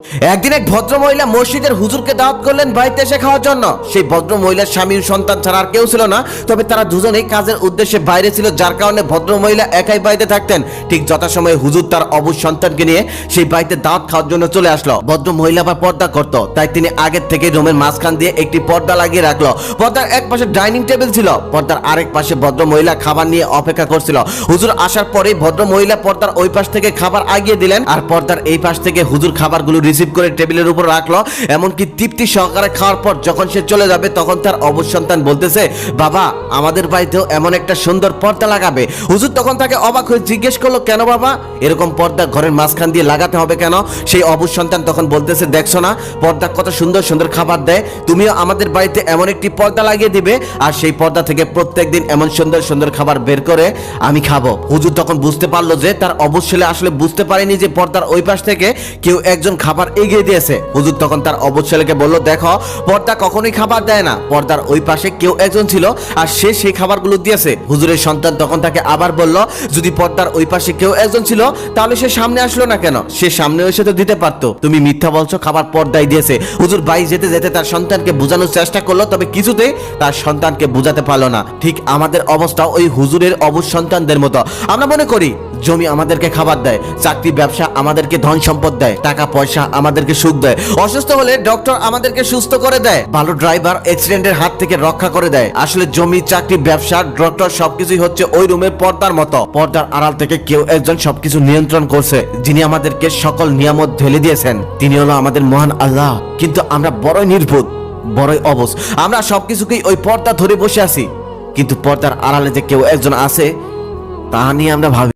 একদিন এক ভদ্র মহিলা মসজিদের হুজুরকে দাওয়াত করলেন বাড়িতে এসে খাওয়ার জন্য। সেই ভদ্র মহিলার স্বামী ও সন্তান ছাড়া আর কেউ ছিল না, তবে তারা দুজনেই কাজের উদ্দেশ্যে বাইরে ছিল, যার কারণে ভদ্র মহিলা একাই বাড়িতে থাকতেন। ঠিক যথাসময়ে হুজুর তার অবুঝ সন্তানকে নিয়ে সেই বাড়িতে দাওয়াত খাওয়ার জন্য চলে আসলো। ভদ্র মহিলা আবার পর্দা করতো, তাই তিনি আগের থেকে রুমের মাঝখান দিয়ে একটি পর্দা লাগিয়ে রাখলো। পর্দার এক পাশে ডাইনিং টেবিল ছিল, পর্দার আরেক পাশে ভদ্র মহিলা খাবার নিয়ে অপেক্ষা করছিল। হুজুর আসার পরেই ভদ্র মহিলা পর্দার ওই পাশ থেকে খাবার আগিয়ে দিলেন, আর পর্দার এই পাশ থেকে হুজুর খাবারগুলো রিসিভ করে টেবিলের উপর রাখলো। এমনকি তৃপ্তি সহকারে খাওয়ার পর যখন সে চলে যাবে, তখন তার অবুঝ সন্তান বলতেছে, বাবা আমাদের বাড়িতেও এমন একটা সুন্দর পর্দা লাগাবে। হুজুর তখন তাকে অবাক হয়ে জিজ্ঞেস করলো, কেন বাবা, এরকম পর্দা ঘরের মাঝখান দিয়ে লাগাতে হবে কেন? সেই অবুঝ সন্তান তখন বলতেছে, দেখছো না পর্দা কত সুন্দর সুন্দর খাবার দেয়, তুমিও আমাদের বাড়িতে এমন একটি পর্দা লাগিয়ে দিবে, আর সেই পর্দা থেকে প্রত্যেকদিন এমন সুন্দর সুন্দর খাবার বের করে আমি খাবো। হুজুর তখন বুঝতে পারলো যে তার অবুঝ ছেলে আসলে বুঝতে পারেনি যে পর্দার ওই পাশ থেকে কেউ একজন খাবার এগিয়ে দিয়েছে। হুজুর তখন তার অবুঝ ছেলেকে বলল, দেখো পর্দা কখনোই খাবার দেয় না, পর্দার ওই পাশে কেউ একজন ছিল আর সে সেই খাবারগুলো দিয়েছে। হুজুরের সন্তান তখন তাকে আবার বলল, যদি পর্দার ওই পাশে কেউ একজন ছিল তাহলে সে সামনে আসলো না কেন? সে সামনে এসে তো দিতে পারতো, তুমি মিথ্যা বলছো, খাবার পর্দায় দিয়েছে। হুজুর বাড়ি যেতে যেতে তার সন্তানকে বোঝানোর চেষ্টা করলো, তবে কিছুতেই তার সন্তানকে বোঝাতে পারলো না। ঠিক আমাদের অবস্থা ওই হুজুরের অবুঝ সন্তানদের মতো। আমরা মনে করি জমি আমাদেরকে খাবার দেয়, চাকরি ব্যবসা আমাদেরকে ধন সম্পদ দেয়, টাকা পয়সা আমাদেরকে সুখ দেয়, অসুস্থ হলে ডক্টর আমাদেরকে সুস্থ করে দেয়, ভালো ড্রাইভার অ্যাক্সিডেন্টের হাত থেকে রক্ষা করে দেয়। আসলে জমি, চাকরি, ব্যবসা, ডক্টর সবকিছুই হচ্ছে ওই রুমের পর্দার মতো। পর্দার আড়াল থেকে কেউ একজন সবকিছু নিয়ন্ত্রণ করছে, যিনি আমাদেরকে সকল নিয়ামত ঢেলে দিয়েছেন, তিনি হলো আমাদের মহান আল্লাহ। কিন্তু আমরা বড়ই নির্বোধ, বড়ই অবুঝ। আমরা সবকিছুকেই ওই পর্দা ধরে বসে আছি, কিন্তু পর্দার আড়ালে যে কেউ একজন আছে তা নিয়ে আমরা ভাবি